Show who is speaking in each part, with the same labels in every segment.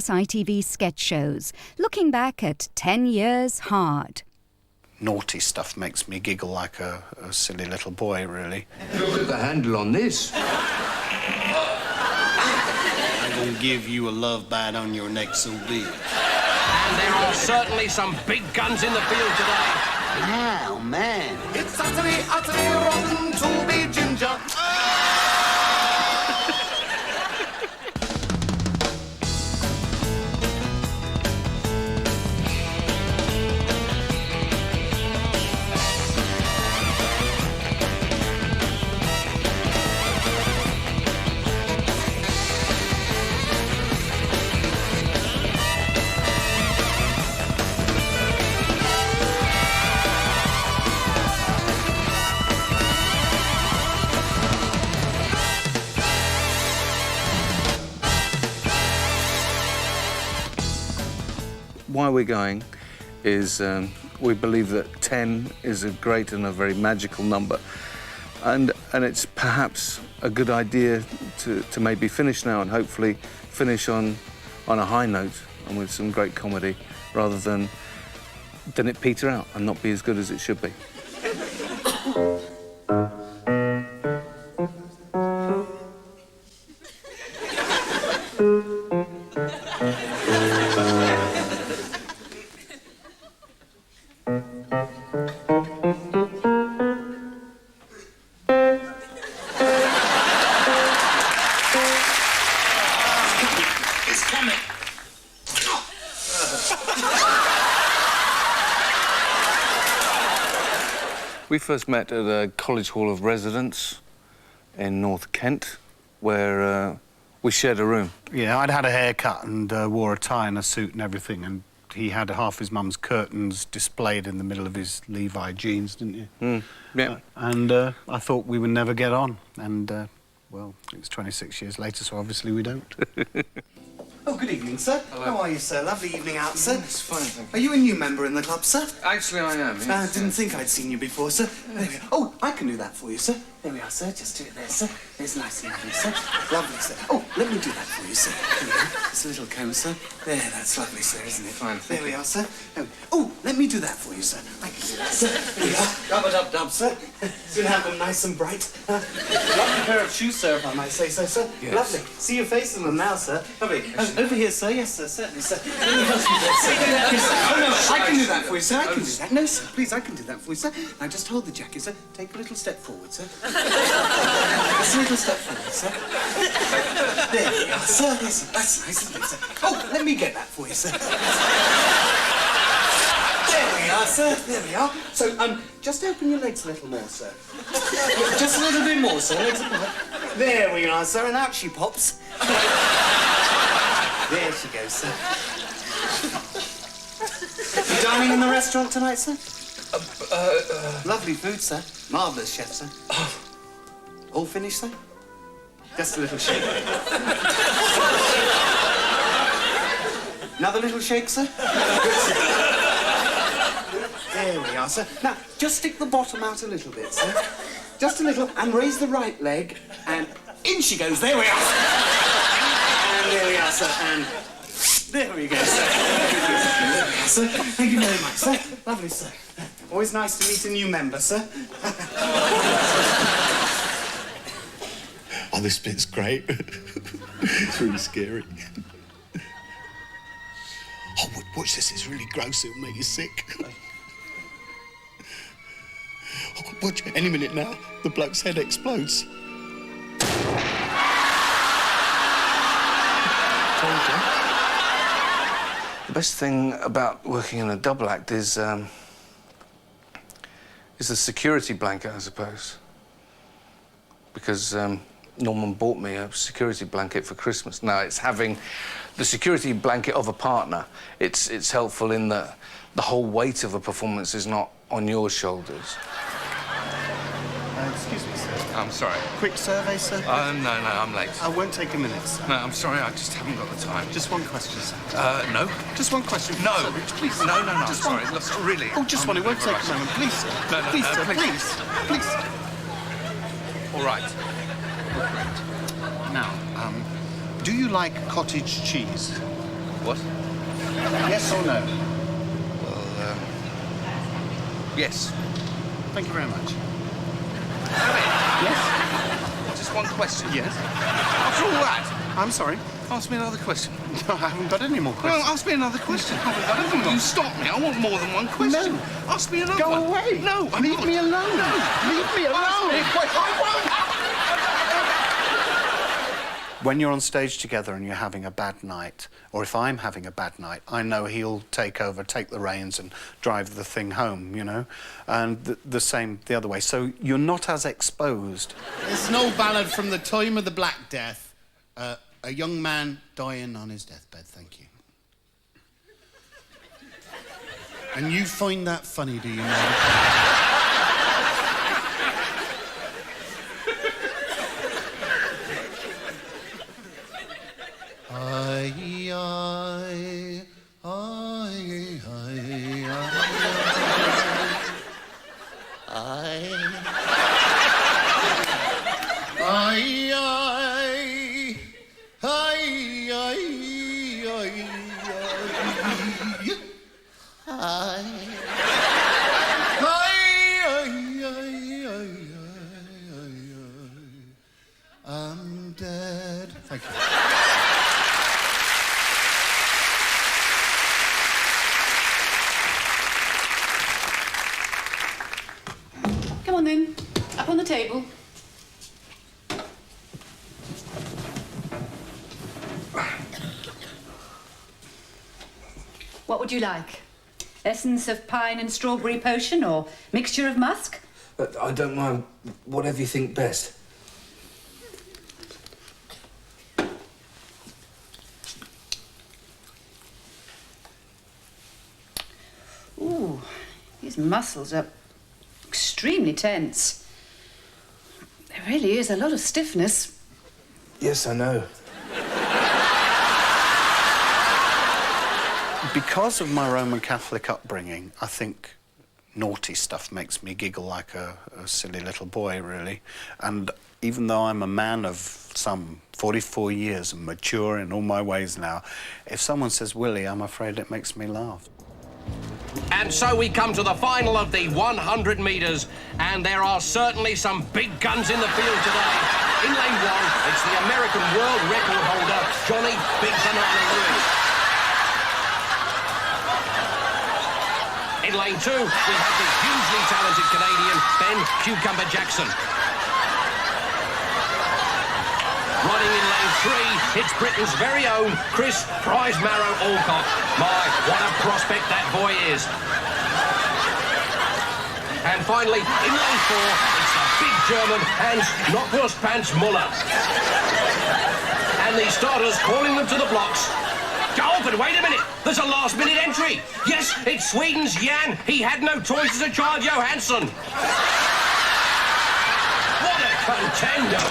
Speaker 1: ITV sketch shows, looking back at 10 years hard.
Speaker 2: Naughty stuff makes me giggle like a silly little boy, really.
Speaker 3: Look at the handle on this.
Speaker 2: I'm gonna give you a love bite on your neck so big.
Speaker 4: And there are certainly some big guns in the field today.
Speaker 2: Oh, man.
Speaker 5: It's utterly rotten to be ginger.
Speaker 6: Why we're going is we believe that 10 is a great and a very magical number, and it's perhaps a good idea to maybe finish now and hopefully finish on a high note and with some great comedy, rather than it peter out and not be as good as it should be. We first met at a college hall of residence in North Kent, where we shared a room.
Speaker 2: Yeah, I'd had a haircut and wore a tie and a suit and everything, and he had half his mum's curtains displayed in the middle of his Levi jeans, didn't you?
Speaker 6: Yeah.
Speaker 2: And I thought we would never get on, and, well, it was 26 years later, so obviously we don't.
Speaker 5: Oh, good evening, sir.
Speaker 3: Hello.
Speaker 5: How are you, sir? Lovely evening out, sir.
Speaker 3: It's fine, thank you.
Speaker 5: Are you a new member in the club, sir?
Speaker 3: Actually, I am.
Speaker 5: I
Speaker 3: Yes,
Speaker 5: didn't
Speaker 3: yes.
Speaker 5: think I'd seen you before, sir. There we are. Oh, I can do that for you, sir. There we are, sir. Just do it there, sir. There's nice and lovely, sir. Lovely, sir. Oh, let me do that for you, sir. There we are. Just a little comb, sir. There, that's lovely, sir, isn't it?
Speaker 3: Fine, thank
Speaker 5: There we are, sir. Oh, let me do that for you, sir. I can do that, sir. There we are. Rub-a-dub-dub, sir. Soon have them nice and bright. Lovely pair of shoes, sir, if I might say so, sir.
Speaker 6: Yes.
Speaker 5: Lovely. See your face in them now, sir. Lovely. Over here, sir. Yes, sir. Certainly, sir. Let me help you there, sir. Yes, sir. Oh, no, I can do that for you, sir. I can do that. No, sir. Please, I can do that for you, sir. Now, just hold the jacket, sir. Take a little step forward, sir. Just a little step forward, sir. There we are, sir. Yes, sir. That's nice, isn't it, sir? Oh, let me get that for you, sir. There we are, sir. There we are. So, just open your legs a little more, sir. Just a little bit more, sir. Legs apart. There we are, sir. And out she pops. There she goes, sir. You dining in the restaurant tonight, sir? Lovely food, sir. Marvellous chef, sir. All finished, sir? Just a little shake. Another little shake, sir? Good, sir. There we are, sir. Now, just stick the bottom out a little bit, sir. Just a little, and raise the right leg, and in she goes. There we are, sir. And there we are, sir, and there we go, sir. There we are, sir. Thank you very much, sir. Lovely, sir. Always nice to meet a new member, sir.
Speaker 7: Oh, this bit's great. It's really scary. Oh, watch this. It's really gross. It'll make you sick. Oh, watch. Any minute now, the bloke's head explodes.
Speaker 6: The best thing about working in a double act is the security blanket, I suppose. Because Norman bought me a security blanket for Christmas. Now, it's having the security blanket of a partner. It's helpful in that the whole weight of a performance is not on your shoulders.
Speaker 2: Excuse me, sir.
Speaker 6: I'm sorry.
Speaker 2: Quick survey, sir?
Speaker 6: No, I'm late.
Speaker 2: I won't take a minute, sir.
Speaker 6: No, I'm sorry, I just haven't got the time.
Speaker 2: Just one question, sir.
Speaker 6: No.
Speaker 2: Just one question.
Speaker 6: No.
Speaker 2: Sir, Rich, please.
Speaker 6: No, I'm
Speaker 2: Just
Speaker 6: sorry.
Speaker 2: one.
Speaker 6: Look, really.
Speaker 2: Oh, just one. It won't take a moment. Please, sir.
Speaker 6: No,
Speaker 2: please, sir.
Speaker 6: please.
Speaker 2: Please. Please.
Speaker 6: All right.
Speaker 2: Now, do you like cottage cheese?
Speaker 6: What?
Speaker 2: Yes or no?
Speaker 6: Well, yes.
Speaker 2: Thank you very much.
Speaker 6: Yes? Just one question.
Speaker 2: Yes?
Speaker 6: After all that,
Speaker 2: I'm sorry.
Speaker 6: ask me another question.
Speaker 2: No, I haven't got any more questions.
Speaker 6: Well, ask me another question. You stop me. I want more than one question.
Speaker 2: No.
Speaker 6: Ask me another
Speaker 2: Go
Speaker 6: one.
Speaker 2: away.
Speaker 6: No, I
Speaker 2: Leave
Speaker 6: want-
Speaker 2: me alone.
Speaker 6: No.
Speaker 2: Leave me alone. When you're on stage together and you're having a bad night, or if I'm having a bad night, I know he'll take over, take the reins and drive the thing home, you know? And the same the other way. So you're not as exposed.
Speaker 7: It's an old ballad from the time of the Black Death. A young man dying on his deathbed, thank you. And you find that funny, do you, Mary? I'm dead. Thank you.
Speaker 8: Come on then, up on the table. What would you like? Essence of pine and strawberry potion or mixture of musk?
Speaker 3: I don't mind. Whatever you think best.
Speaker 8: Ooh, these muscles are extremely tense. There really is a lot of stiffness.
Speaker 3: Yes, I know.
Speaker 2: Because of my Roman Catholic upbringing, I think naughty stuff makes me giggle like a silly little boy, really. And even though I'm a man of some 44 years and mature in all my ways now, if someone says Willie, I'm afraid it makes me laugh.
Speaker 4: And so we come to the final of the 100 metres, and there are certainly some big guns in the field today. In lane one, it's the American world record holder, Johnny Big Banana Lewis. In lane two, we have the hugely talented Canadian Ben Cucumber Jackson. Running in lane three, it's Britain's very own Chris Prize Marrow Alcock. My, what a prospect that boy is. And finally, in lane four, it's the big German Hans Knockwurstpants Muller. And the starters calling them to the blocks. Oh, but wait a minute, there's a last-minute entry. Yes, it's Sweden's Jan. He had no toys as a child, Johansson. What a contender.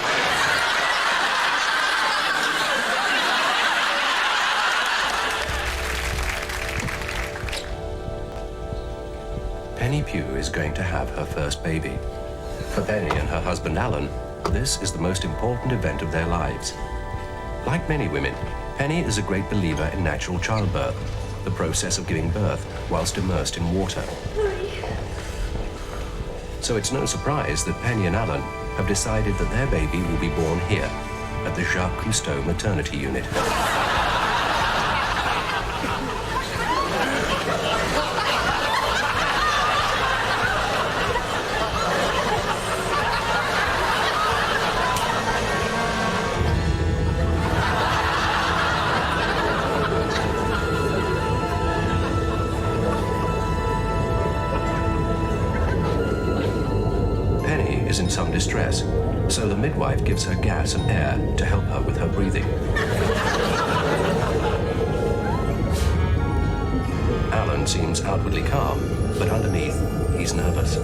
Speaker 9: Penny Pugh is going to have her first baby. For Penny and her husband Alan, this is the most important event of their lives. Like many women, Penny is a great believer in natural childbirth, the process of giving birth whilst immersed in water. So it's no surprise that Penny and Alan have decided that their baby will be born here, at the Jacques Cousteau maternity unit. Is in some distress, so the midwife gives her gas and air to help her with her breathing. Alan seems outwardly calm, but underneath, he's nervous.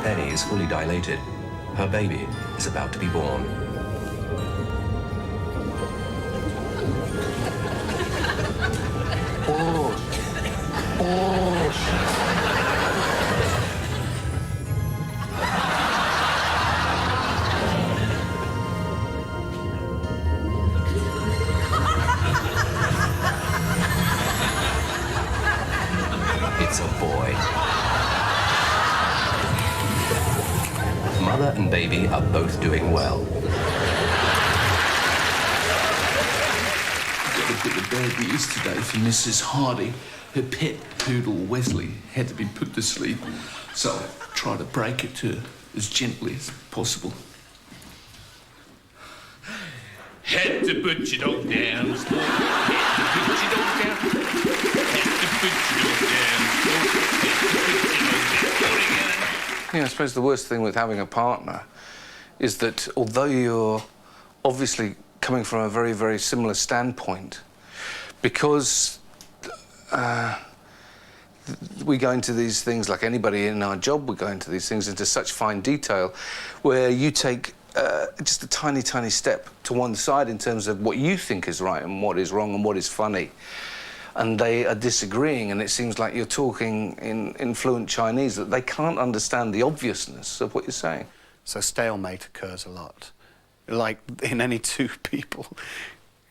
Speaker 9: Penny is fully dilated. Her baby is about to be born. It's a boy. Mother and baby are both doing well.
Speaker 10: Got a bit of bad news today for Mrs. Hardy. Her pet poodle Wesley had to be put to sleep, so I tried to break it to her as gently as possible. Had to put your dog down. Had to put your dog down. Had to put your dog down.
Speaker 6: Yeah, I suppose the worst thing with having a partner is that although you're obviously coming from a very, very similar standpoint, because we go into these things, like anybody in our job, we go into these things into such fine detail, where you take just a tiny, tiny step to one side in terms of what you think is right and what is wrong and what is funny. And they are disagreeing, and it seems like you're talking in fluent Chinese, that they can't understand the obviousness of what you're saying.
Speaker 2: So stalemate occurs a lot. Like in any two people.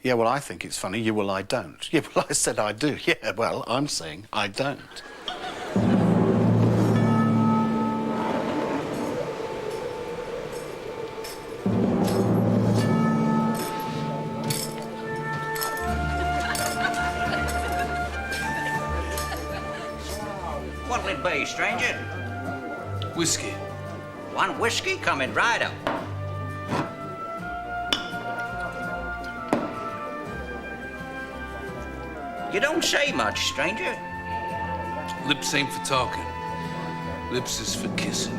Speaker 2: Yeah, well, I think it's funny. Yeah, well, I don't. Yeah, well, I said I do. Yeah, well, I'm saying I don't.
Speaker 11: What'll it be, stranger?
Speaker 10: Whiskey.
Speaker 11: One whiskey coming right up. You don't say much, stranger.
Speaker 10: Lips ain't for talking. Lips is for kissing.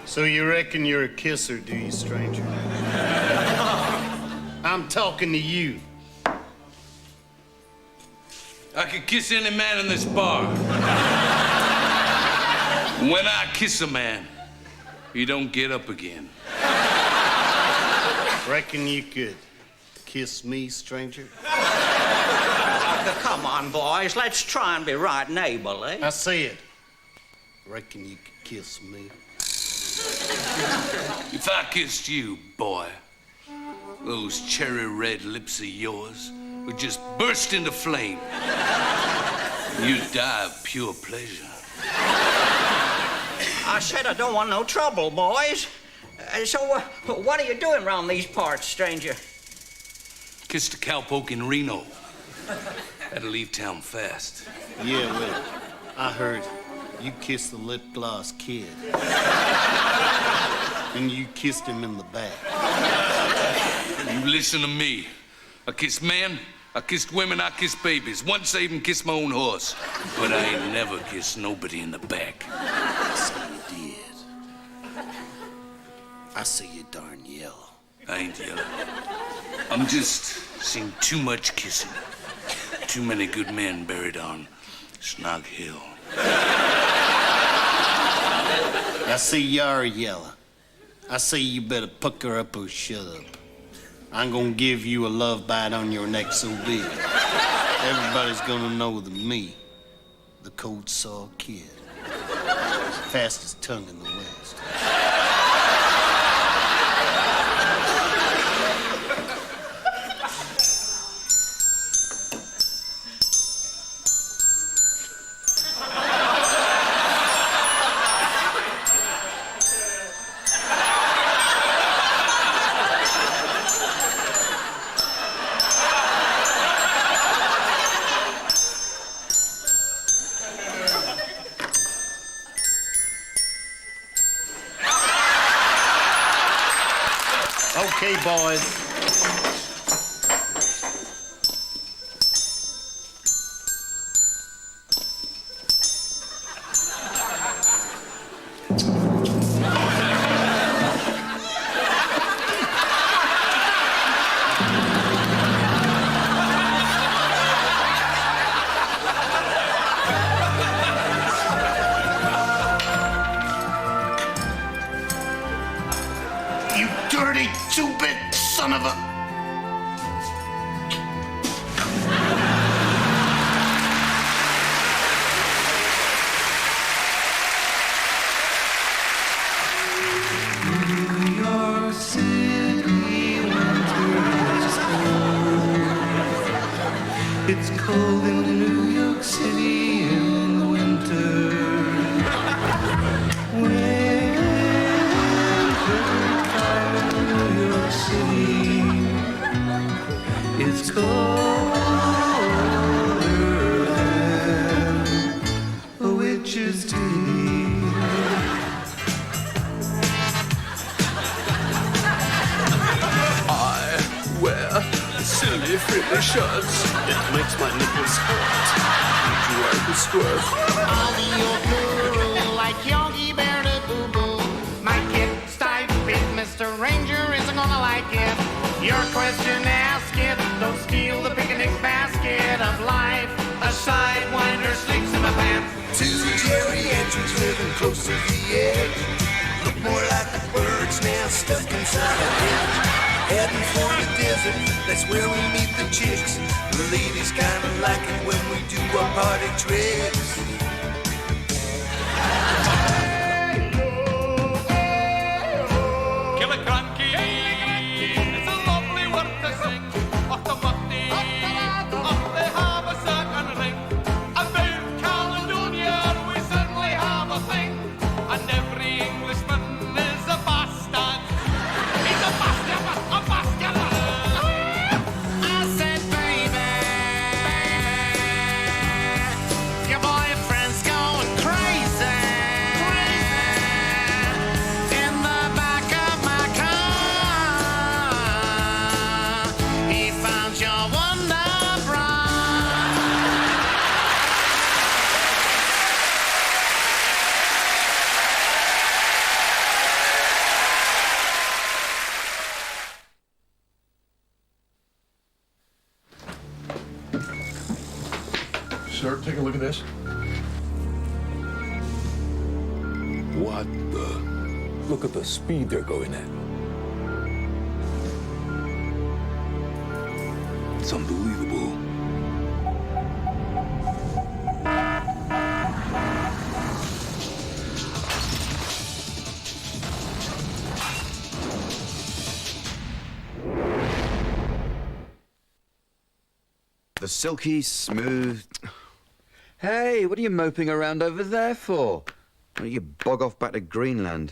Speaker 7: So you reckon you're a kisser, do you, stranger? I'm talking to you.
Speaker 10: I could kiss any man in this bar. When I kiss a man, he don't get up again.
Speaker 7: Reckon you could kiss me, stranger?
Speaker 11: Come on, boys. Let's try and be right neighborly.
Speaker 7: I see it. Reckon you could kiss me?
Speaker 10: If I kissed you, boy, those cherry red lips of yours would just burst into flame. You'd die of pure pleasure.
Speaker 11: I said I don't want no trouble, boys. So what are you doing around these parts, stranger?
Speaker 10: Kissed a cowpoke in Reno. Had to leave town fast.
Speaker 7: Yeah, well, I heard you kissed the lip gloss kid. And you kissed him in the back.
Speaker 10: You listen to me. I kissed men, I kissed women, I kissed babies. Once I even kissed my own horse. But I ain't never kissed nobody in the back.
Speaker 7: So you did. I see you darn yellow.
Speaker 10: I ain't yellow. I'm just seeing too much kissing. Too many good men buried on Snog Hill.
Speaker 7: I see you're yellow. I say you better pucker up or shut up. I'm gonna give you a love bite on your neck so big. Everybody's gonna know that me, the cold saw kid, fastest tongue in the West. Okay, boys. You dirty two-bit son of a...
Speaker 6: It's cold in New York City in the winter. Winter time in New York City. It's colder than a witch's tea. I wear silly frilly shirts. It makes my nipples hurt. Do I squirt?
Speaker 12: I'll be your guru, like Yogi Bear to Boo Boo. My kid, Stipe, big Mr. Ranger isn't gonna like it. Your question, ask it. Don't steal the picnic basket of life. A sidewinder sleeps in my pants.
Speaker 13: Two geriatrics living close to the edge. Look more like a bird's nest stuck inside a hedge. Heading for the desert, that's where we meet the chicks. The ladies kinda like it when we do our party tricks.
Speaker 12: Kill a cranky. It's a lovely word to sing. Off the mutty, off the harbour circle ring. About Caledonia, we certainly have a thing. And every Englishman is a bastard. He's a bastard, a bastard. I said, baby, your boyfriend's going crazy. In the back of my car, he found your wonder bra.
Speaker 14: Sir, take a look at this.
Speaker 15: What the? Look at the speed they're going at. It's unbelievable.
Speaker 16: The silky smooth... Hey, what are you moping around over there for? Why don't you bog off back to Greenland?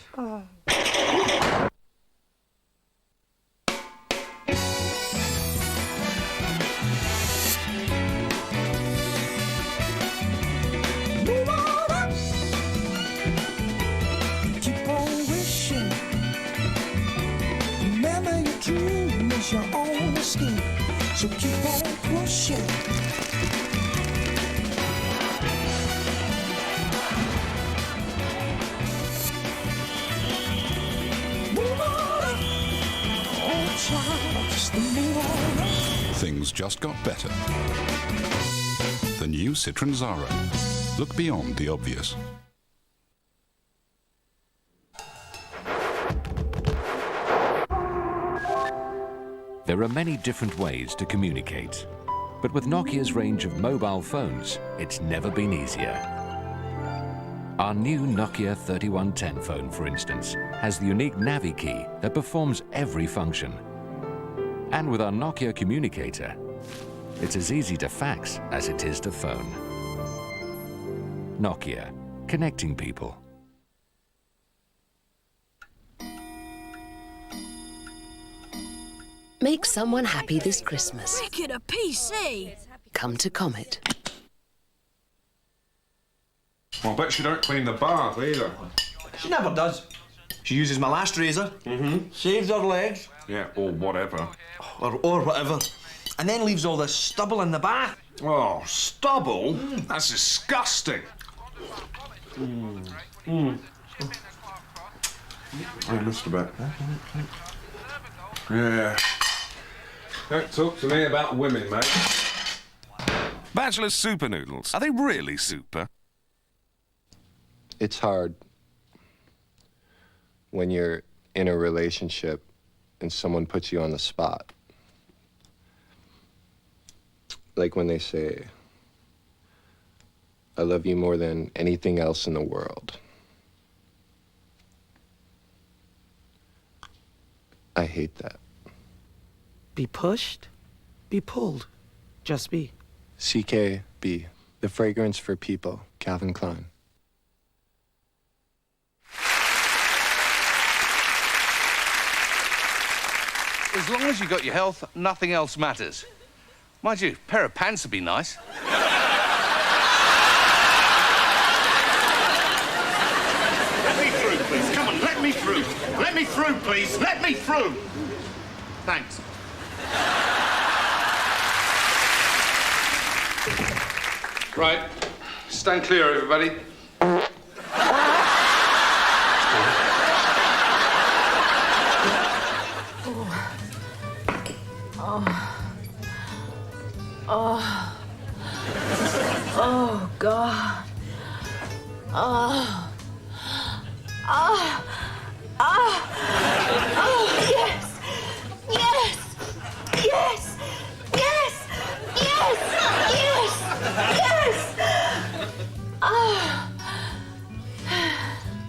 Speaker 13: Keep on wishing. Remember your dream is your own scheme. So keep on pushing. Move on. Oh, child, just move on.
Speaker 17: Things just got better. The new Citroën Zara. Look beyond the obvious.
Speaker 9: There are many different ways to communicate, but with Nokia's range of mobile phones, it's never been easier. Our new Nokia 3110 phone, for instance, has the unique Navi key that performs every function. And with our Nokia communicator, it's as easy to fax as it is to phone. Nokia, connecting people.
Speaker 18: Make someone happy this Christmas.
Speaker 19: Wicked a PC!
Speaker 18: Come to Comet.
Speaker 20: Well, I bet she don't clean the bath either.
Speaker 5: She never does. She uses my last razor, shaves her legs,
Speaker 20: Yeah, or whatever.
Speaker 5: or whatever, and then leaves all this stubble in the bath.
Speaker 20: Oh, stubble? That's disgusting. I missed a bit. Yeah. Don't talk to me about women, mate.
Speaker 21: Bachelor super noodles. Are they really super?
Speaker 22: It's hard when you're in a relationship and someone puts you on the spot. Like when they say, I love you more than anything else in the world. I hate that.
Speaker 23: Be pushed, be pulled. Just be.
Speaker 22: CKB, the fragrance for people, Calvin Klein.
Speaker 10: As long as you got your health, nothing else matters. Mind you, a pair of pants would be nice.
Speaker 1: Let me through, please. Come on, let me through. Let me through, please. Let me through. Thanks.
Speaker 10: Right. Stand clear, everybody.
Speaker 19: Oh, God. Oh. Oh. Oh. Oh, yes. Yes. Yes. Yes. Yes. Yes. Yes. Oh.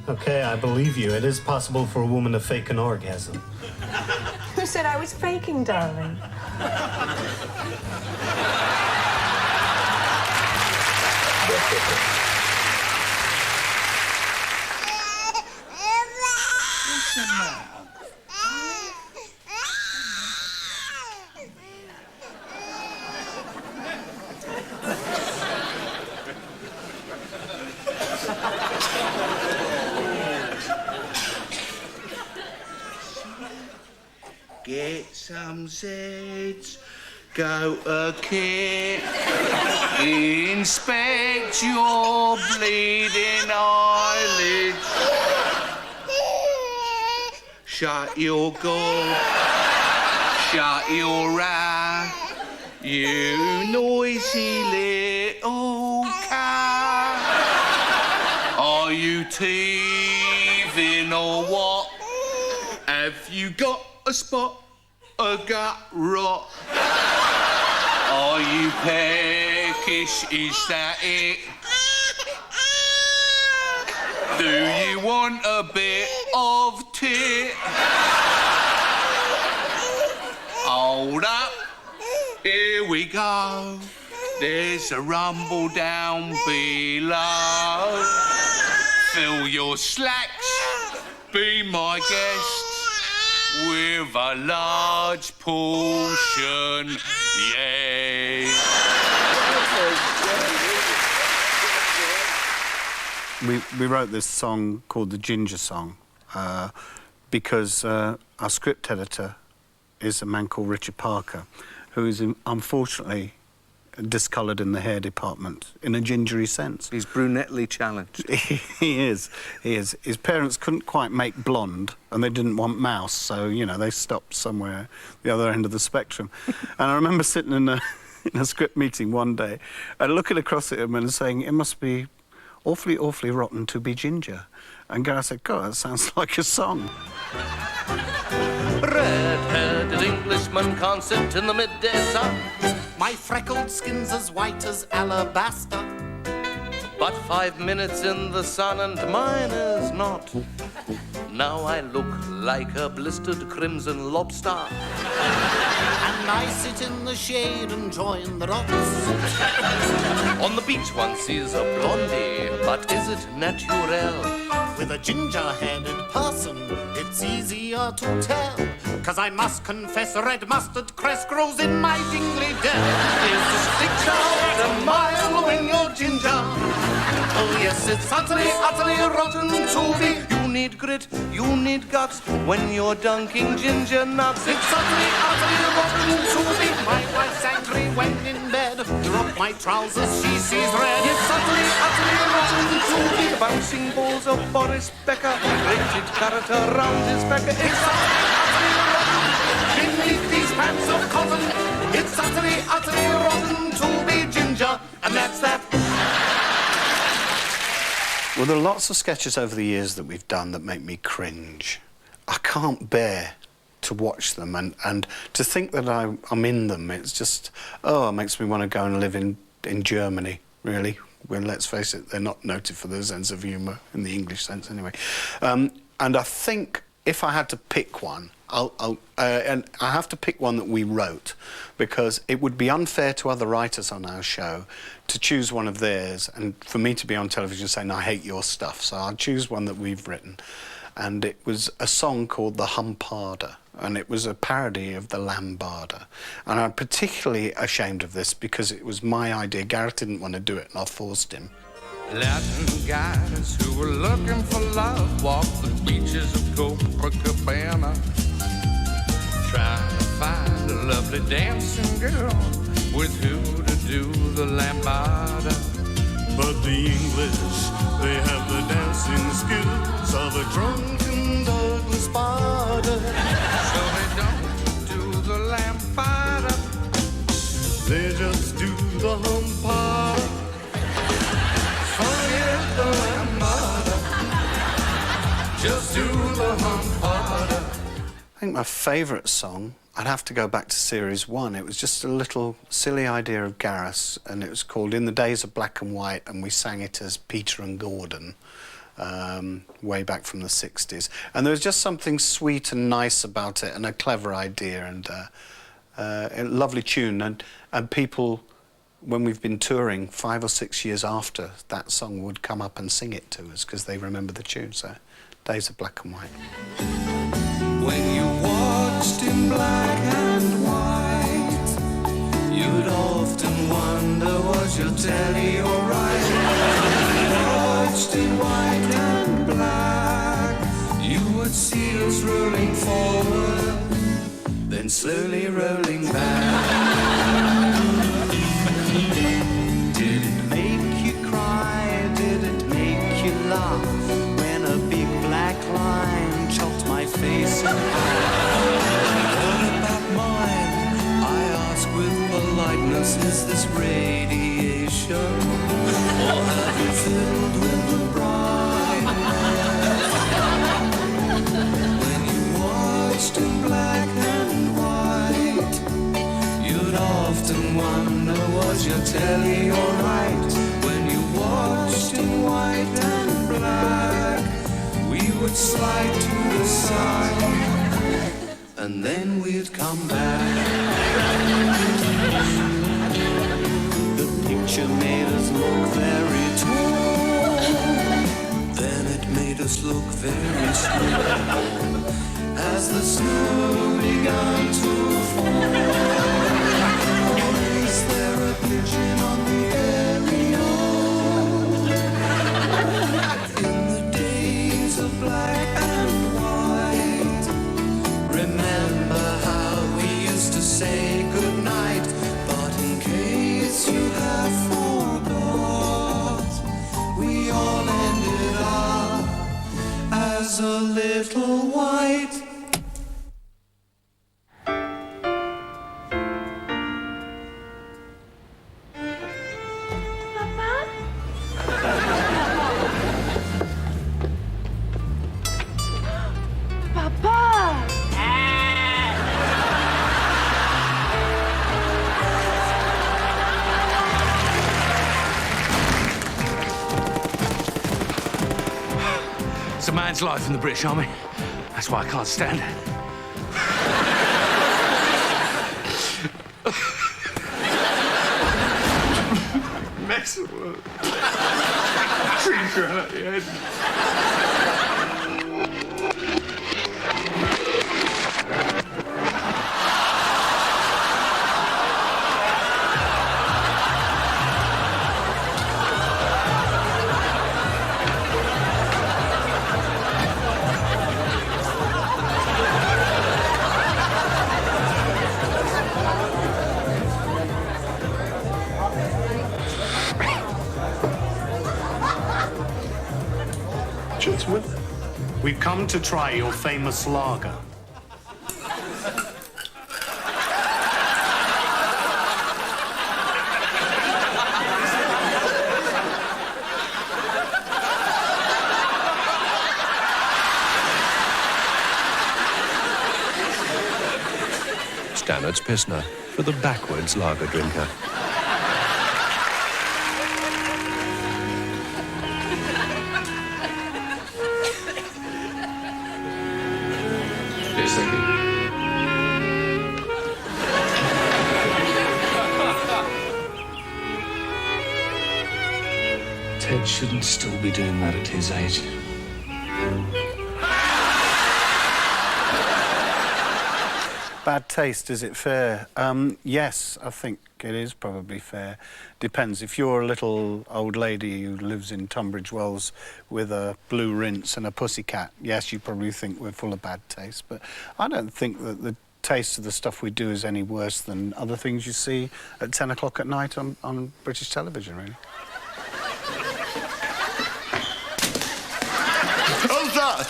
Speaker 23: Okay, I believe you. It is possible for a woman to fake an orgasm.
Speaker 19: Who said I was faking, darling?
Speaker 10: Get some seeds, go to kit, inspect your bleeding eyelids, shut your gob, shut your eye, you noisy little cat. Are you teething or what? Have you got a spot, a gut rot? Are you peckish, is that it? Do you want a bit of tit? Hold up, here we go. There's a rumble down below. Fill your slacks, be my guest. With a large portion, yeah.
Speaker 2: We wrote this song called the Ginger Song because our script editor is a man called Richard Parker, who is unfortunately discoloured in the hair department in a gingery sense.
Speaker 6: He's brunetely challenged.
Speaker 2: He is. His parents couldn't quite make blonde and they didn't want mouse, so, you know, they stopped somewhere the other end of the spectrum. And I remember sitting in a script meeting one day and looking across at him and saying, it must be awfully, awfully rotten to be ginger. And Gareth said, God, that sounds like a song.
Speaker 4: Red-headed Englishman can't sit in the midday sun.
Speaker 1: My freckled skin's as white as alabaster.
Speaker 4: But 5 minutes in the sun and mine is not. Now I look like a blistered crimson lobster.
Speaker 1: And I sit in the shade enjoying the rocks.
Speaker 4: On the beach one sees a blondie, but is it natural?
Speaker 1: With a ginger-headed person, it's easier to tell. 'Cause I must confess, red mustard cress grows in my jingly dell.
Speaker 4: Is the stick out a mile when you're ginger? Oh yes, it's utterly, utterly rotten to be. You need grit, you need guts when you're dunking ginger nuts.
Speaker 1: It's utterly, utterly rotten to be. My wife's angry when in bed. Drop my trousers, she sees red.
Speaker 4: It's utterly, utterly rotten to be. The bouncing balls of Boris Becker, grated carrot around his pecker. It's utterly rotten
Speaker 1: beneath these pants of cotton. It's utterly, utterly rotten to be ginger, and that's that.
Speaker 2: Well, there are lots of sketches over the years that we've done that make me cringe. I can't bear to watch them and to think that I'm in them. It's just, it makes me want to go and live in Germany, really. When, let's face it, they're not noted for their sense of humour, in the English sense anyway. And I think if I had to pick one, and I have to pick one that we wrote, because it would be unfair to other writers on our show to choose one of theirs and for me to be on television saying, I hate your stuff. So I'll choose one that we've written. And it was a song called The Humparder, and it was a parody of the Lambada. And I'm particularly ashamed of this because it was my idea. Gareth didn't want to do it, and I forced him.
Speaker 12: Latin guys who were looking for love walked the beaches of Copacabana, trying to find a lovely dancing girl with who to do the lambada.
Speaker 1: But the English, they have the dancing skills of a drunken Douglas Bader.
Speaker 12: So they don't do the lambada,
Speaker 1: They just do the humparder.
Speaker 12: forget the lambada, just do the humparder.
Speaker 2: I think my favourite song, I'd have to go back to Series 1. It was just a little silly idea of Gareth's, and it was called In the Days of Black and White, and we sang it as Peter and Gordon, way back from the 60s. And there was just something sweet and nice about it, and a clever idea, and a lovely tune. And people, when we've been touring 5 or 6 years after, that song would come up and sing it to us, because they remember the tune, so Days of Black and White.
Speaker 12: When you watched in black and white, you'd often wonder, was your telly alright? Watched in white and black, you would see us rolling forward, then slowly rolling back. Did it make you cry? Did it make you laugh when a big black line chopped my face in half? What about mine? I ask with politeness, is this radiation? Or have you filled with the brightness? When you watched in black and white, you'd often wonder, was your telly alright? When you watched in white and black, we would slide to the side, and then we'd come back. The picture made us look very tall, then it made us look very small, as the snow began to fall. Is there a pigeon on the aerial? In the days of black and white, remember how we used to say goodnight? But in case you have forgot, we all ended up as a little white.
Speaker 10: It's a man's life in the British Army. That's why I can't stand it. Mess of work. Trees are hurt the head.
Speaker 1: Gentlemen, we've come to try your famous lager.
Speaker 9: Stannard's Pilsner for the backwards lager drinker.
Speaker 6: thinking.
Speaker 15: Ted shouldn't still be doing that at his age.
Speaker 2: Bad taste, is it fair? Yes, I think it is probably fair. Depends. If you're a little old lady who lives in Tunbridge Wells with a blue rinse and a pussycat, yes, you probably think we're full of bad taste. But I don't think that the taste of the stuff we do is any worse than other things you see at 10 o'clock at night on British television, really.
Speaker 7: How's that?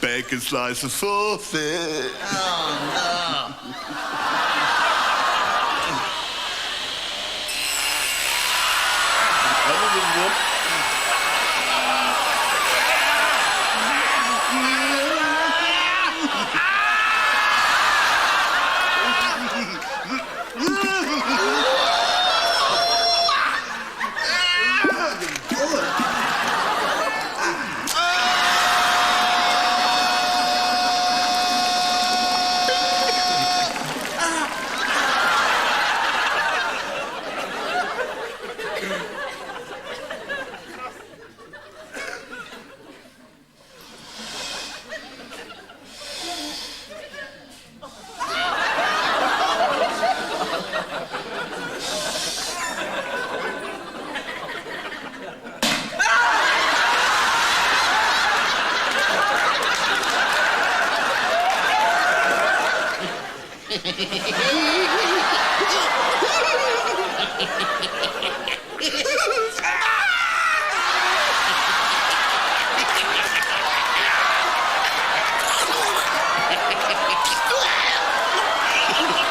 Speaker 7: Bacon slice of forfeit. Oh,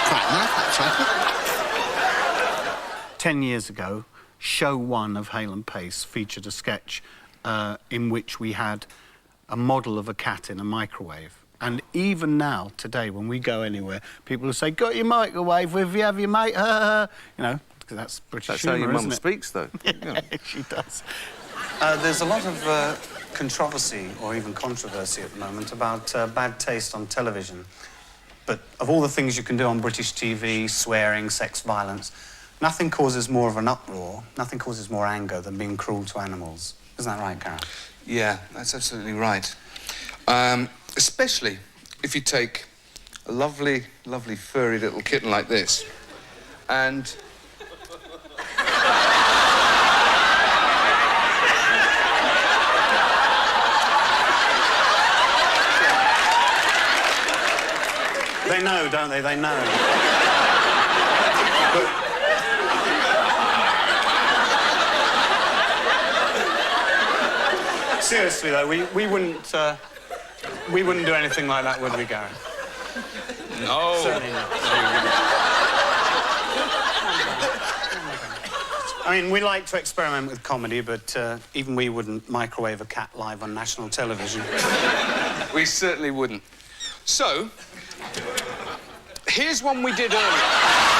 Speaker 2: Quite 10 years ago, show 1 of Hale and Pace featured a sketch in which we had a model of a cat in a microwave. And even now, today, when we go anywhere, people will say, "Got your microwave with you, have you, mate?" You know, because that's British humour,
Speaker 6: That's how your
Speaker 2: isn't
Speaker 6: mum
Speaker 2: it?
Speaker 6: speaks, though.
Speaker 2: Yeah, she does. There's a lot of controversy or even controversy at the moment about bad taste on television. But of all the things you can do on British TV, swearing, sex violence, nothing causes more of an uproar, nothing causes more anger than being cruel to animals. Isn't that right, Karen?
Speaker 6: Yeah, that's absolutely right. Especially if you take a lovely, lovely furry little kitten like this and...
Speaker 2: They know, don't they? They know. But... Seriously, though, we wouldn't do anything like that, would we, Gary?
Speaker 6: No.
Speaker 2: Certainly not. I mean, we like to experiment with comedy, but even we wouldn't microwave a cat live on national television.
Speaker 6: We certainly wouldn't. So, here's one we did earlier.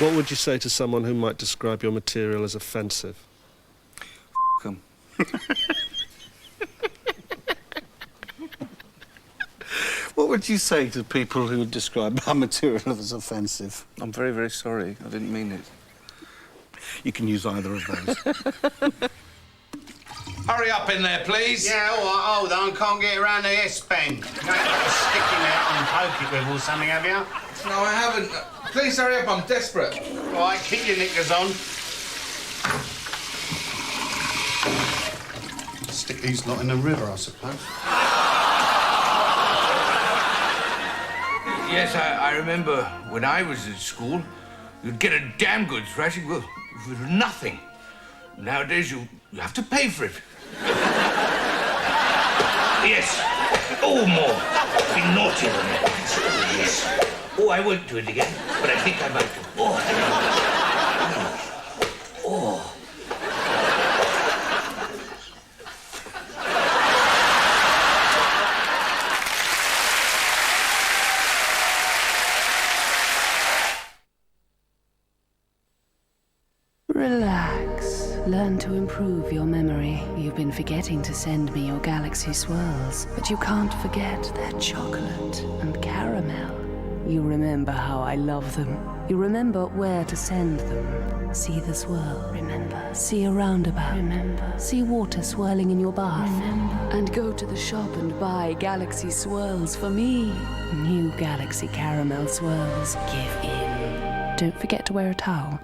Speaker 3: What would you say to someone who might describe your material as offensive?
Speaker 6: F*** 'em.
Speaker 2: What would you say to people who describe our material as offensive?
Speaker 6: I'm very, very sorry. I didn't mean it.
Speaker 2: You can use either of those.
Speaker 10: Hurry up in there, please.
Speaker 7: Yeah, all right, hold on. Can't get around the S-bend. You ain't got a stick in there and poke it with or something, have you?
Speaker 10: No, I haven't. Please hurry up, I'm desperate.
Speaker 7: All right, keep your knickers on. Stick these lot in the river, I suppose.
Speaker 10: Yes, I remember when I was at school, you'd get a damn good thrashing for nothing. Nowadays, you have to pay for it. Yes. Oh, more. Be naughty than that. Yes. Oh, I won't do it again, but I think I might do. Oh. Oh.
Speaker 18: Relax. Learn to improve your memory. You've been forgetting to send me your galaxy swirls, but you can't forget that chocolate and caramel. You remember how I love them. You remember where to send them. See the swirl. Remember. See a roundabout. Remember. See water swirling in your bath. Remember. And go to the shop and buy galaxy swirls for me. New galaxy caramel swirls. Give in. Don't forget to wear a towel.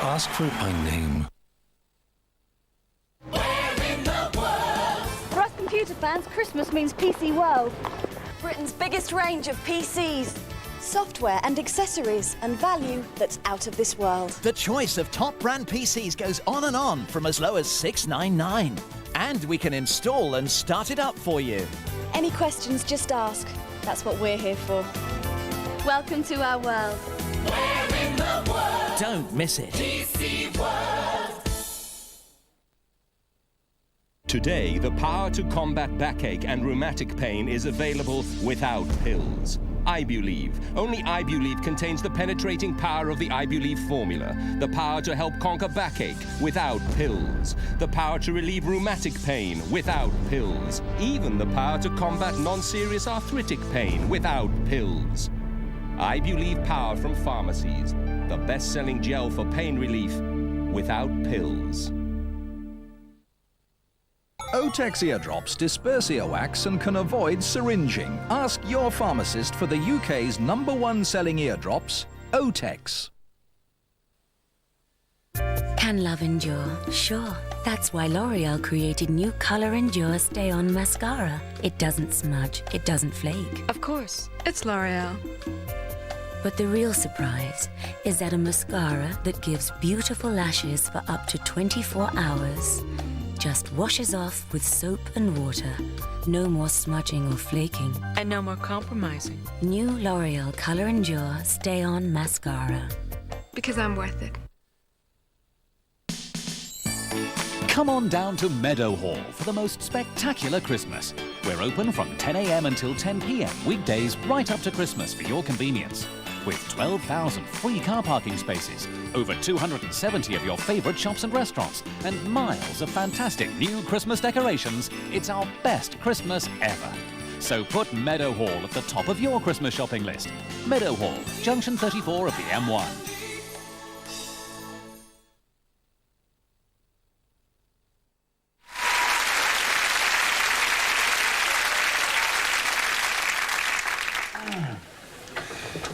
Speaker 8: Ask for it by name.
Speaker 11: For us computer fans, Christmas means PC World. Britain's biggest range of PCs. Software and accessories and value that's out of this world.
Speaker 24: The choice of top brand PCs goes on and on from as low as $699. And we can install and start it up for you.
Speaker 11: Any questions, just ask. That's what we're here for. Welcome to our world.
Speaker 24: Where in the world? Don't miss it.
Speaker 11: PC World.
Speaker 25: Today, the power to combat backache and rheumatic pain is available without pills. Ibuleve. Only Ibuleve contains the penetrating power of the Ibuleve formula. The power to help conquer backache without pills. The power to relieve rheumatic pain without pills. Even the power to combat non-serious arthritic pain without pills. Ibuleve Power from pharmacies. The best-selling gel for pain relief without pills.
Speaker 26: Otex eardrops disperse earwax and can avoid syringing. Ask your pharmacist for the UK's #1 selling eardrops, Otex.
Speaker 27: Can love endure? Sure. That's why L'Oreal created new Color Endure Stay On Mascara. It doesn't smudge, it doesn't flake.
Speaker 28: Of course, it's L'Oreal.
Speaker 27: But the real surprise is that a mascara that gives beautiful lashes for up to 24 hours just washes off with soap and water. No more smudging or flaking.
Speaker 28: And no more compromising.
Speaker 27: New L'Oreal Color Endure Stay On Mascara.
Speaker 28: Because I'm worth it.
Speaker 29: Come on down to Meadow Hall for the most spectacular Christmas. We're open from 10 a.m. until 10 p.m. weekdays right up to Christmas for your convenience. With 12,000 free car parking spaces, over 270 of your favourite shops and restaurants, and miles of fantastic new Christmas decorations, it's our best Christmas ever. So put Meadow Hall at the top of your Christmas shopping list. Meadow Hall, Junction 34 of the M1.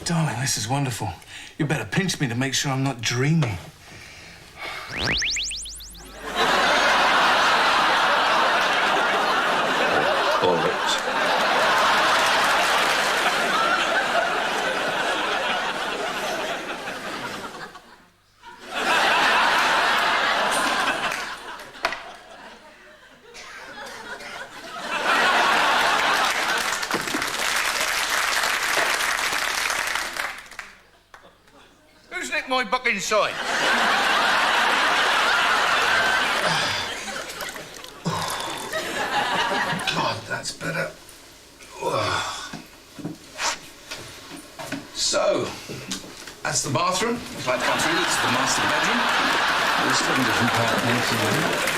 Speaker 10: Darling, this is wonderful. You better pinch me to make sure I'm not dreaming.
Speaker 16: Bollocks.
Speaker 10: my buck inside. God, that's better. So, that's the bathroom. If you'd like to come through, it's the master bedroom. There's 7 different apartments in there.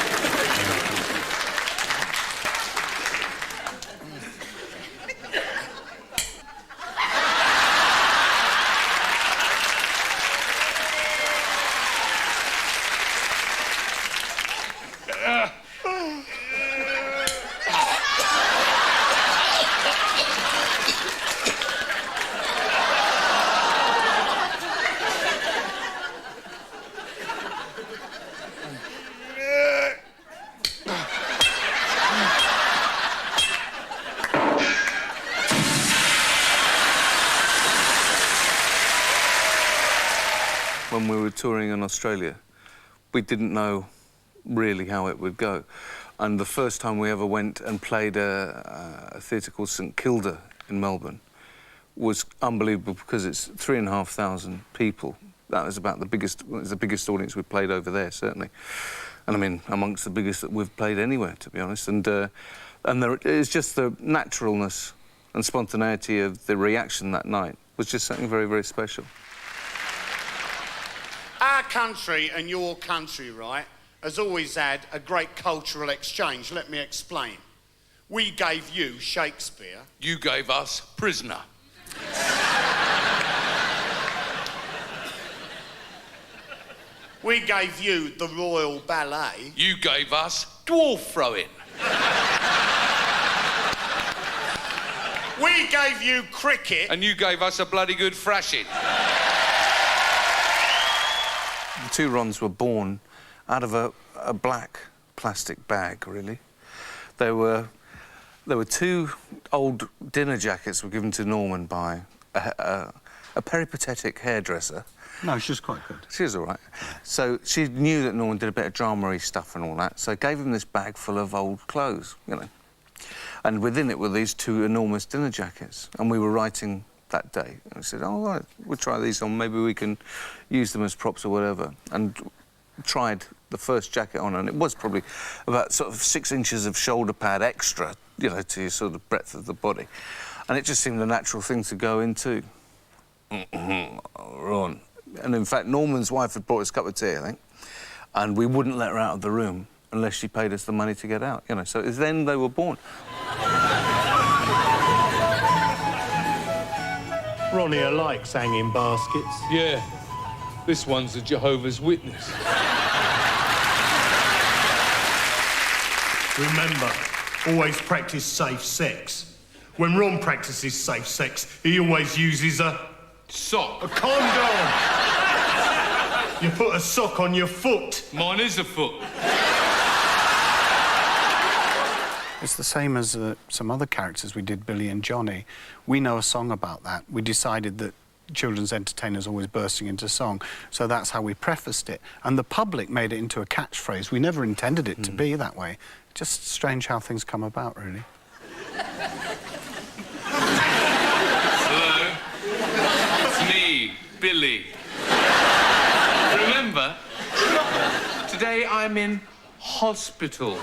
Speaker 6: When we were touring in Australia, we didn't know really how it would go. And the first time we ever went and played a theatre called St Kilda in Melbourne was unbelievable because it's 3,500 people. That was about the biggest audience we've played over there, certainly. And I mean, amongst the biggest that we've played anywhere, to be honest. And there is just the naturalness and spontaneity of the reaction that night was just something very, very special.
Speaker 1: Our country and your country, right, has always had a great cultural exchange. Let me explain. We gave you Shakespeare.
Speaker 10: You gave us Prisoner.
Speaker 1: We gave you the Royal Ballet.
Speaker 10: You gave us dwarf throwing.
Speaker 1: We gave you cricket.
Speaker 10: And you gave us a bloody good thrashing.
Speaker 6: The two Rons were born out of a black plastic bag, really. There were 2 old dinner jackets were given to Norman by a peripatetic hairdresser.
Speaker 2: No, she was quite good.
Speaker 6: She was all right. So she knew that Norman did a bit of drama-y stuff and all that, so gave him this bag full of old clothes, you know. And within it were these 2 enormous dinner jackets. And we were writing that day. And we said, oh, right, we'll try these on. Maybe we can use them as props or whatever. And tried the first jacket on, and it was probably about sort of 6 inches of shoulder pad extra, you know, to your sort of breadth of the body. And it just seemed a natural thing to go into. Ron. And in fact, Norman's wife had brought us a cup of tea, I think, and we wouldn't let her out of the room unless she paid us the money to get out, you know. So it was then they were born.
Speaker 5: Ronnie, I like hanging baskets.
Speaker 10: Yeah. This one's a Jehovah's Witness.
Speaker 5: Remember, always practice safe sex. When Ron practices safe sex, he always uses a
Speaker 10: sock.
Speaker 5: A condom. You put a sock on your foot.
Speaker 10: Mine is a foot.
Speaker 2: It's the same as some other characters we did, Billy and Johnny. We know a song about that. We decided that children's entertainers always bursting into song, so that's how we prefaced it. And the public made it into a catchphrase. We never intended it to be that way. Just strange how things come about, really.
Speaker 10: Hello. It's me, Billy. Remember, today I'm in hospital.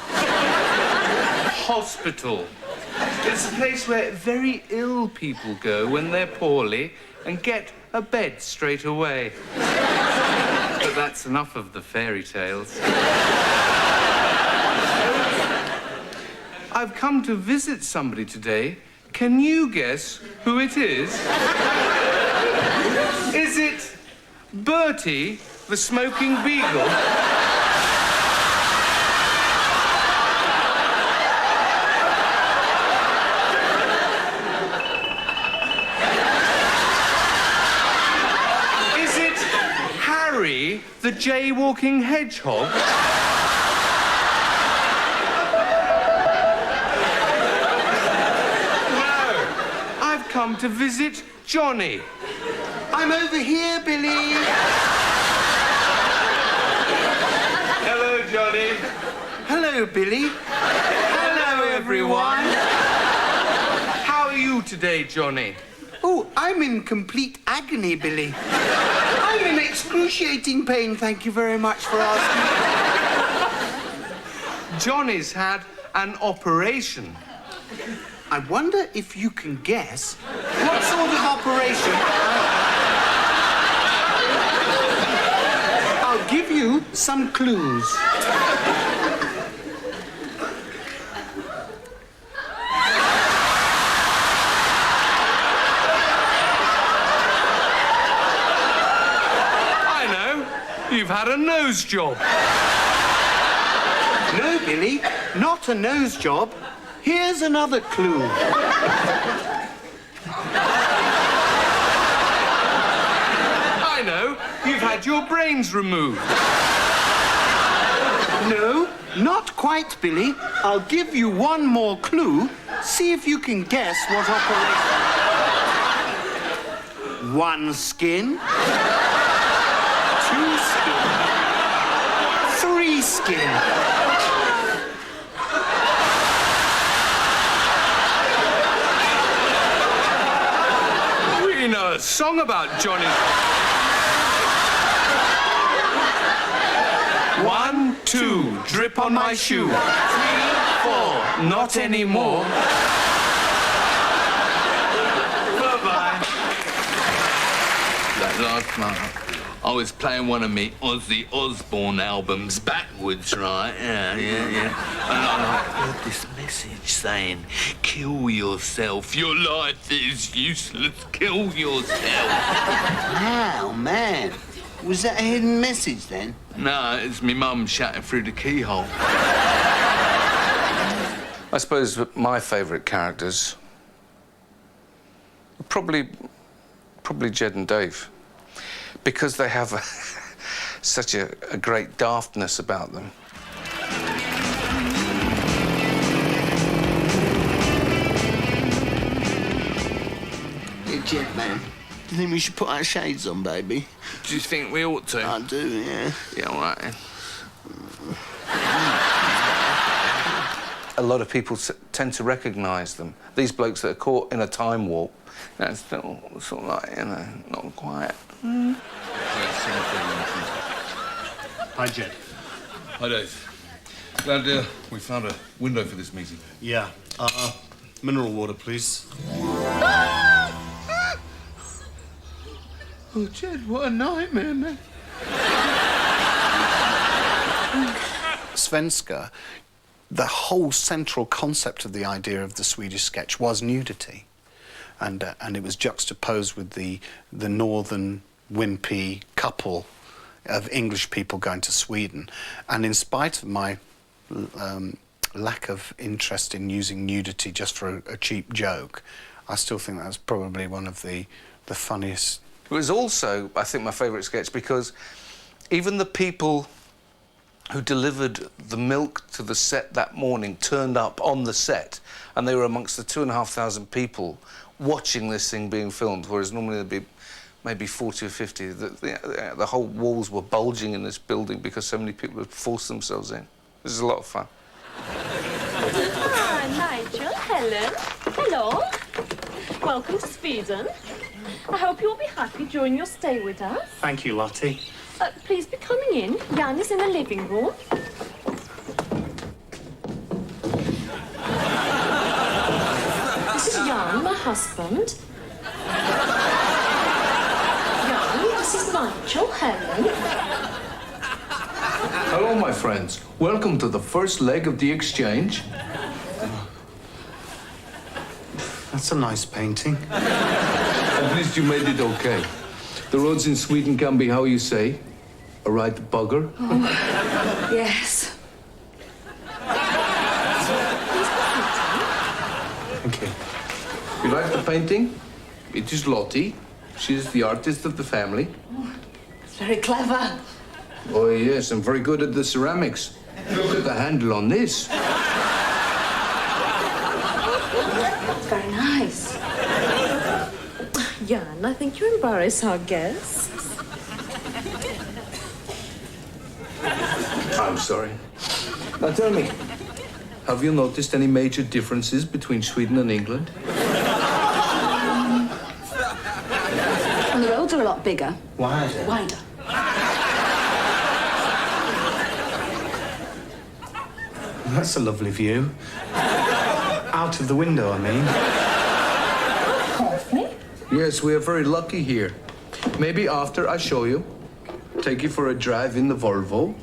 Speaker 10: Hospital. It's a place where very ill people go when they're poorly and get a bed straight away. But that's enough of the fairy tales. I've come to visit somebody today. Can you guess who it is? Is it Bertie, the smoking beagle? The jaywalking hedgehog? No, I've come to visit Johnny.
Speaker 12: I'm over here, Billy.
Speaker 10: Hello, Johnny.
Speaker 12: Hello, Billy. Hello, everyone.
Speaker 10: How are you today, Johnny?
Speaker 12: Oh,
Speaker 8: Oh, I'm in complete agony, Billy. I'm in excruciating pain, thank you very much for asking.
Speaker 10: Johnny's had an operation.
Speaker 8: I wonder if you can guess what sort of operation. I'll give you some clues.
Speaker 10: I know. You've had a nose job.
Speaker 8: No, Billy, not a nose job. Here's another clue.
Speaker 10: I know. You've had your brains removed.
Speaker 8: No, not quite, Billy. I'll give you one more clue. See if you can guess what operation. One skin. Two skin. Three skin.
Speaker 10: We know a song about Johnny. 1, 2, drip on my shoe. 3, 4, not anymore. Bye-bye. That last night, I was playing one of me Ozzy Osbourne albums backwards, right? Yeah. And I heard this message saying, kill yourself. Your life is useless. Kill yourself.
Speaker 7: Wow, man. Was that a hidden message then?
Speaker 10: No, it's me mum shouting through the keyhole.
Speaker 6: I suppose my favourite characters are probably Jed and Dave, because they have such a great daftness about them.
Speaker 7: Hey, Jed, man. Do you think we should put our shades on, baby?
Speaker 10: Do you think we ought to?
Speaker 7: I do, yeah.
Speaker 10: Yeah, all right.
Speaker 6: A lot of people tend to recognise them. These blokes that are caught in a time warp, that's still sort of like, not quite.
Speaker 5: Hi, Jed.
Speaker 10: Hi, Dave. Glad we found a window for this meeting.
Speaker 5: Yeah. Mineral water, please.
Speaker 8: Oh, Jed, what a nightmare, man.
Speaker 2: Svenska, the whole central concept of the idea of the Swedish sketch was nudity. And it was juxtaposed with the northern wimpy couple of English people going to Sweden. And in spite of my lack of interest in using nudity just for a cheap joke, I still think that's probably one of the funniest.
Speaker 6: It was also, I think, my favourite sketch because even the people who delivered the milk to the set that morning turned up on the set, and they were amongst the 2,500 people watching this thing being filmed, whereas normally there'd be maybe 40 or 50. The whole walls were bulging in this building because so many people had forced themselves in. This is a lot of fun.
Speaker 13: Ah, Nigel, Helen. Hello. Welcome to Sweden. I hope you'll be happy during your stay with us.
Speaker 5: Thank you, Lottie.
Speaker 13: Please be coming in. Jan is in the living room. This is Jan, my husband. Jan, this is Nigel, Helen.
Speaker 10: Hello, my friends. Welcome to the first leg of the exchange.
Speaker 2: That's a nice painting.
Speaker 10: At least you made it okay. The roads in Sweden can be how you say, a right bugger.
Speaker 13: Oh, yes.
Speaker 2: Thank you.
Speaker 10: You like the painting? It is Lottie. She's the artist of the family.
Speaker 13: It's very clever.
Speaker 10: Oh, yes, and very good at the ceramics. Look at the handle on this.
Speaker 13: It's very nice. Jan, I think you embarrass our guests.
Speaker 10: I'm sorry. Now tell me, have you noticed any major differences between Sweden and England?
Speaker 11: lot bigger.
Speaker 2: Wider.
Speaker 11: Wider.
Speaker 2: That's a lovely view. Out of the window, I mean.
Speaker 6: Yes, we are very lucky here. Maybe after I show you, take you for a drive in the Volvo,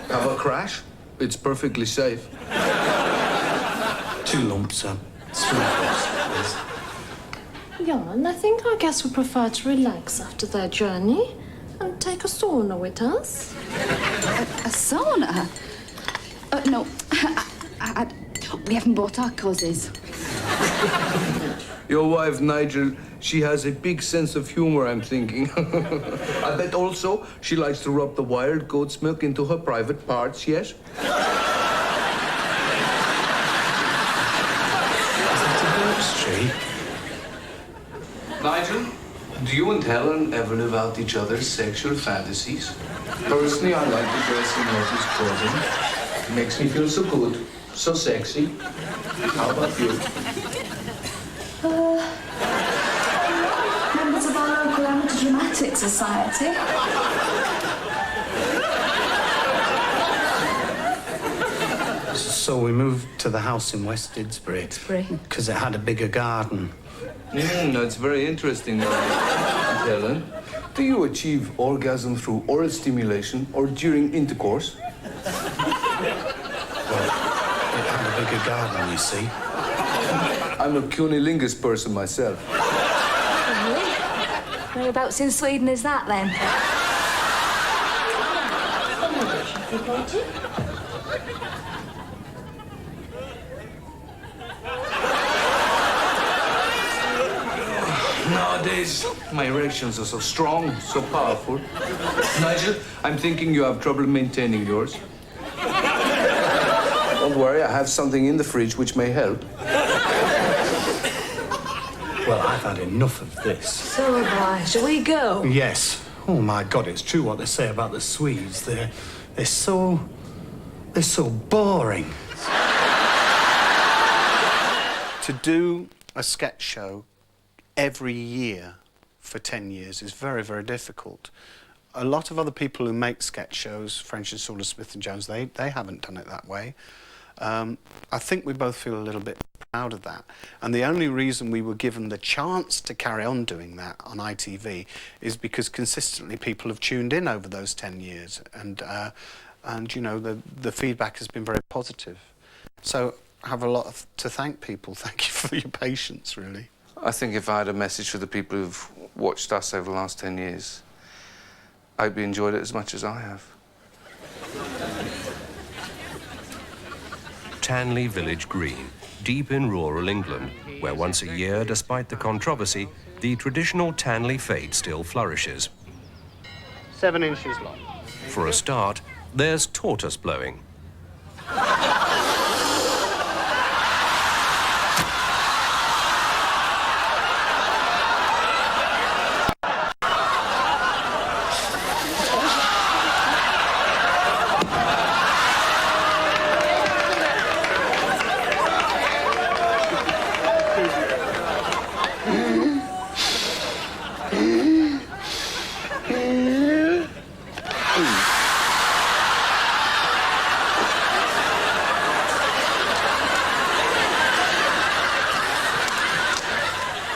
Speaker 6: have a crash. It's perfectly safe.
Speaker 2: 2 lumps, please.
Speaker 13: Yeah, and I guess we prefer to relax after their journey and take a sauna with us.
Speaker 11: A sauna? No, we haven't bought our cozies.
Speaker 6: Your wife, Nigel, she has a big sense of humor, I'm thinking. I bet also she likes to rub the wild goat's milk into her private parts, yes?
Speaker 2: Is that a birch tree?
Speaker 6: Nigel, do you and Helen ever live out each other's sexual fantasies? Personally, I like to dress in Lotus clothing. It makes me feel so good, so sexy. How about you?
Speaker 11: Members of our local amateur dramatic society.
Speaker 2: So we moved to the house in West Didsbury. Because it had a bigger garden.
Speaker 6: That's very interesting, Helen. Do you achieve orgasm through oral stimulation or during intercourse?
Speaker 2: Well, it had a bigger garden, you see.
Speaker 6: I'm a cunnilingus person myself.
Speaker 11: Really? Whereabouts in Sweden is that, then?
Speaker 6: Nowadays, my erections are so strong, so powerful. Nigel, I'm thinking you have trouble maintaining yours. Don't worry, I have something in the fridge which may help.
Speaker 2: Well, I've had enough of this.
Speaker 11: So have I. Shall we go?
Speaker 2: Yes. Oh, my God, it's true what they say about the Swedes. They're so boring. To do a sketch show every year for 10 years is very, very difficult. A lot of other people who make sketch shows, French and Saunders, Smith and Jones, they haven't done it that way. I think we both feel a little bit proud of that. And the only reason we were given the chance to carry on doing that on ITV is because consistently people have tuned in over those 10 years. And you know, the feedback has been very positive. So I have a lot to thank people. Thank you for your patience, really.
Speaker 6: I think if I had a message for the people who've watched us over the last 10 years, I hope you enjoyed it as much as I have.
Speaker 25: Tanley Village Green, deep in rural England, where once a year, despite the controversy, the traditional Tanley fete still flourishes.
Speaker 2: 7 inches long.
Speaker 25: For a start, there's tortoise blowing.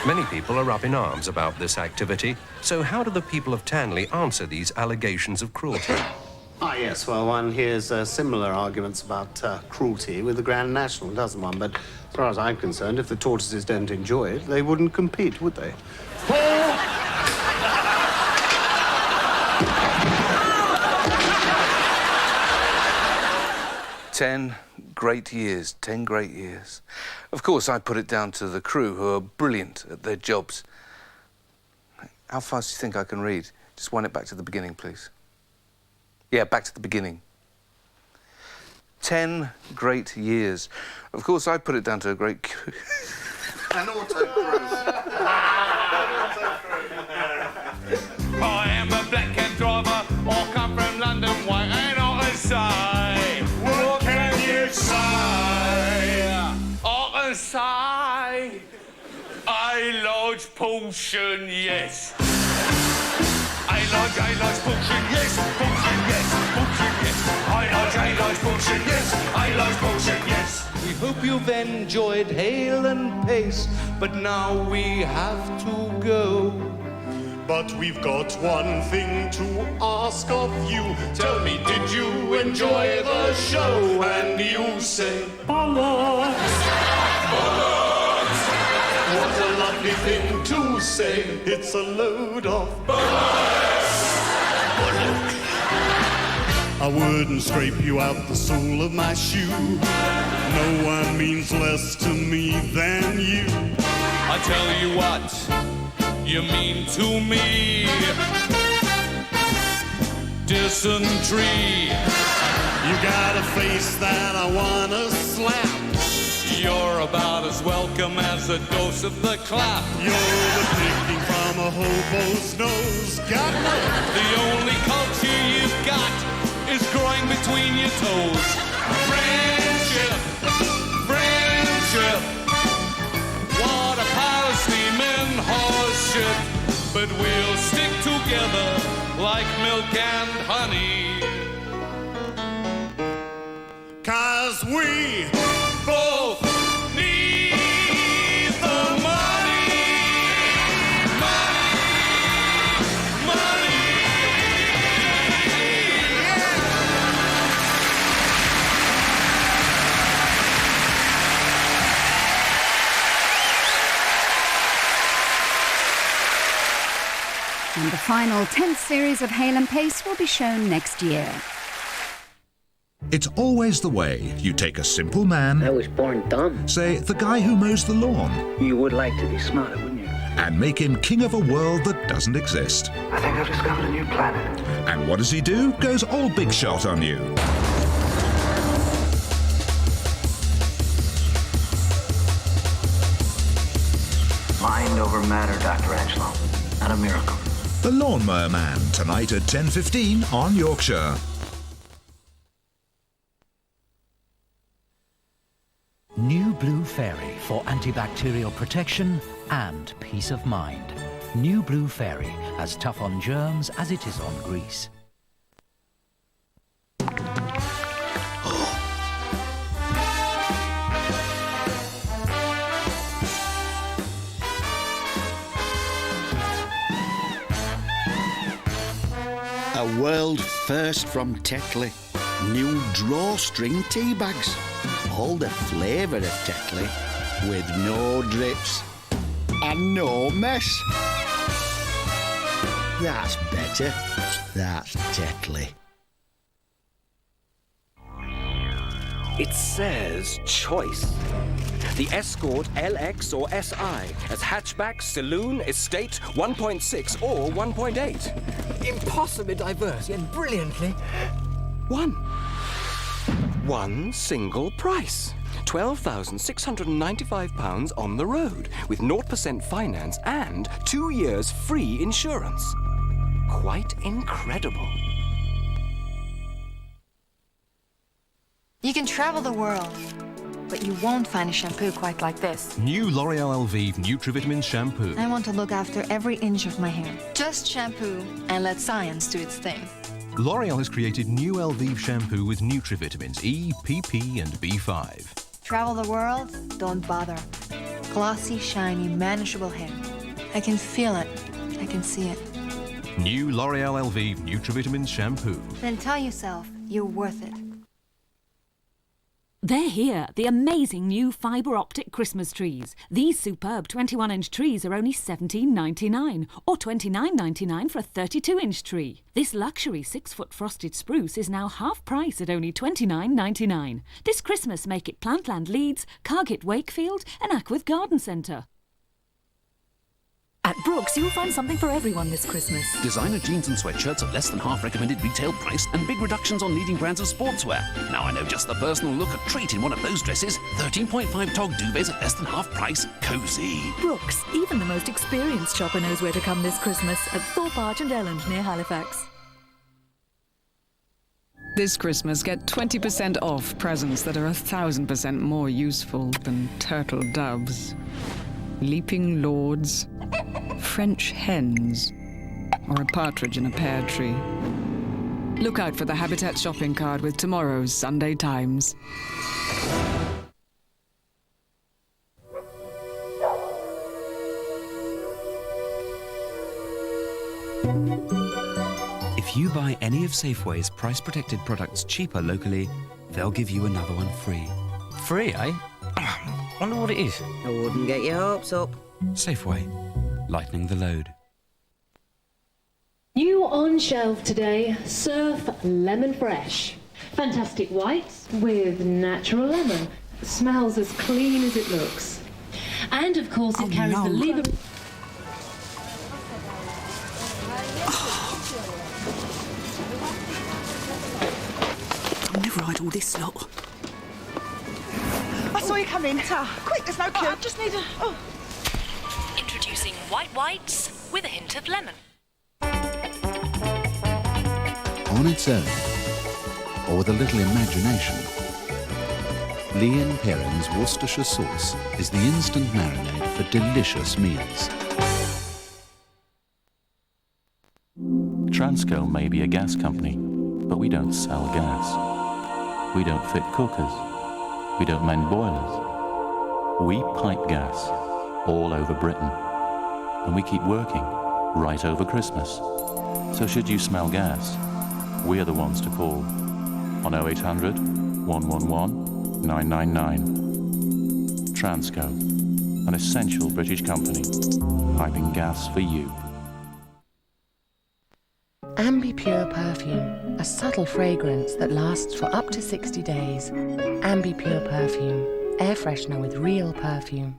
Speaker 25: Many people are up in arms about this activity, so how do the people of Tanley answer these allegations of cruelty?
Speaker 2: Ah, yes, well, one hears similar arguments about cruelty with the Grand National, doesn't one? But as far as I'm concerned, if the tortoises don't enjoy it, they wouldn't compete, would they?
Speaker 6: 10 great years, 10 great years. Of course, I put it down to the crew, who are brilliant at their jobs. How fast do you think I can read? Just wind it back to the beginning, please. Yeah, back to the beginning. 10 great years. Of course, I put it down to a great...
Speaker 7: An autocross.
Speaker 12: I am a black cab driver, I come from London way, and I say, what can you say? I can say, a large portion, yes. I like poaching, yes, poaching, yes, poaching, yes. I like poaching, yes, I like poaching, yes.
Speaker 4: We hope you've enjoyed Hale and Pace, but now we have to go.
Speaker 5: But we've got one thing to ask of you. Tell me, did you enjoy the show? And you say, bollocks. Bollocks. What a lovely thing to say. It's a load of bollocks. Bollocks. I wouldn't scrape you out the sole of my shoe. No one means less to me than you.
Speaker 12: I tell you what you mean to me. Dysentery.
Speaker 5: You got a face that I wanna slap.
Speaker 12: You're about as welcome as a dose of the clap.
Speaker 5: You're the picking from a hobo's nose. Got me.
Speaker 12: The only culture you've got is growing between your toes. Friendship, friendship. What a pile of steaming horse shit. But we'll stick together like milk and honey.
Speaker 5: 'Cause we
Speaker 12: both need the money. Money, money.
Speaker 9: And the final 10th series of Hale and Pace will be shown next year.
Speaker 14: It's always the way. You take a simple man...
Speaker 17: I was born dumb.
Speaker 14: Say, the guy who mows the lawn.
Speaker 17: You would like to be smarter, wouldn't you?
Speaker 14: And make him king of a world that doesn't exist.
Speaker 17: I think I've discovered a new planet.
Speaker 14: And what does he do? Goes all big shot on you.
Speaker 17: Mind over matter, Dr. Angelo. Not a miracle.
Speaker 14: The Lawnmower Man, tonight at 10:15 on Yorkshire.
Speaker 24: New Blue Fairy for antibacterial protection and peace of mind. New Blue Fairy, as tough on germs as it is on grease.
Speaker 19: A world first from Tetley. New drawstring tea bags. All the flavour of Tetley with no drips and no mess. That's better. That's Tetley.
Speaker 20: It says choice. The Escort LX or SI as hatchback, saloon, estate, 1.6 or 1.8.
Speaker 21: Impossibly diverse, yet brilliantly...
Speaker 20: One single price. £12,695 on the road with 0% finance and 2 years free insurance. Quite incredible.
Speaker 22: You can travel the world, but you won't find a shampoo quite like this.
Speaker 23: New L'Oreal Elvive Nutrivitamins shampoo.
Speaker 22: I want to look after every inch of my hair. Just shampoo and let science do its thing.
Speaker 23: L'Oreal has created new Elvive shampoo with Nutrivitamins E, PP and B5.
Speaker 22: Travel the world, don't bother. Glossy, shiny, manageable hair. I can feel it. I can see it.
Speaker 23: New L'Oreal Elvive Nutrivitamins shampoo.
Speaker 22: Then tell yourself you're worth it. They're here, the amazing new fibre optic Christmas trees. These superb 21-inch trees are only $17.99 or $29.99 for a 32-inch tree. This luxury 6-foot frosted spruce is now half price at only $29.99. This Christmas make it Plantland Leeds, Cargate Wakefield and Ackworth Garden Centre.
Speaker 23: At Brooks, you'll find something for everyone this Christmas.
Speaker 30: Designer jeans and sweatshirts at less than half recommended retail price and big reductions on leading brands of sportswear. Now I know just the person who'll look a treat in one of those dresses. 13.5 tog duvets at less than half price. Cosy.
Speaker 23: Brooks, even the most experienced shopper knows where to come this Christmas at Thorpe Arch and Elland near Halifax.
Speaker 4: This Christmas, get 20% off presents that are 1,000% more useful than turtle doves, leaping lords, French hens, or a partridge in a pear tree. Look out for the Habitat shopping card with tomorrow's Sunday Times.
Speaker 1: If you buy any of Safeway's price-protected products cheaper locally, they'll give you another one free.
Speaker 3: Free, eh? Wonder what it is.
Speaker 8: I wouldn't get your hopes up.
Speaker 1: Safeway, lightening the load.
Speaker 15: New on shelf today, Surf Lemon Fresh. Fantastic whites with natural lemon. Smells as clean as it looks. And of course it carries the lever...
Speaker 16: I've never eyed all this lot.
Speaker 18: I saw you come in. Quick, there's no queue. I just need a... Oh.
Speaker 26: Introducing white whites with a hint of lemon.
Speaker 14: On its own, or with a little imagination, Lee & Perrin's Worcestershire sauce is the instant marinade for delicious meals.
Speaker 27: Transco may be a gas company, but we don't sell gas. We don't fit cookers. We don't mend boilers. We pipe gas all over Britain. And we keep working right over Christmas. So should you smell gas, we're the ones to call on 0800 111 999. Transco, an essential British company, piping gas for you.
Speaker 28: Ambi-Pure perfume, a subtle fragrance that lasts for up to 60 days. Ambi-Pure perfume, air freshener with real perfume.